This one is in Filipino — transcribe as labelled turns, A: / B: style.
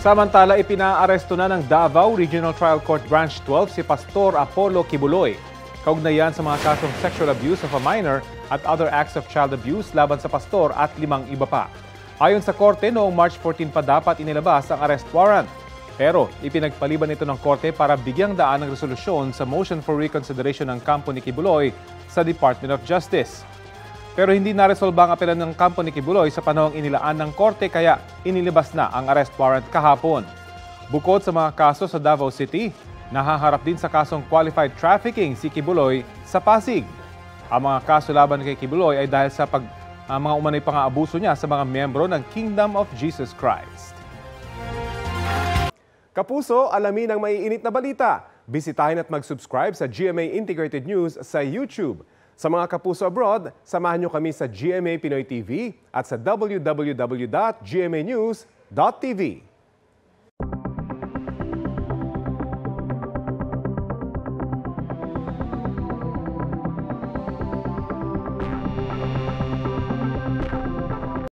A: Samantala, ipinaaresto na ng Davao Regional Trial Court Branch 12 si Pastor Apollo Kibuloy. Kaugnayan sa mga kasong sexual abuse of a minor at other acts of child abuse laban sa pastor at 5 iba pa. Ayon sa korte, noong March 14 pa dapat inilabas ang arrest warrant. Pero ipinagpaliban ito ng korte para bigyang daan ng resolusyon sa motion for reconsideration ng kampo ni Kibuloy sa Department of Justice. Pero hindi naresolba ang apelan ng kampo ni Kibuloy sa panahong inilaan ng korte kaya inilabas na ang arrest warrant kahapon. Bukod sa mga kaso sa Davao City, nahaharap din sa kasong qualified trafficking si Kibuloy sa Pasig. Ang mga kaso laban kay Kibuloy ay dahil sa mga umano'y pang-aabuso niya sa mga miyembro ng Kingdom of Jesus Christ.
B: Kapuso, alamin ang maiinit na balita. Bisitahin at mag-subscribe sa GMA Integrated News sa YouTube. Sa mga kapuso abroad, samahan nyo kami sa GMA Pinoy TV at sa www.gmanews.tv.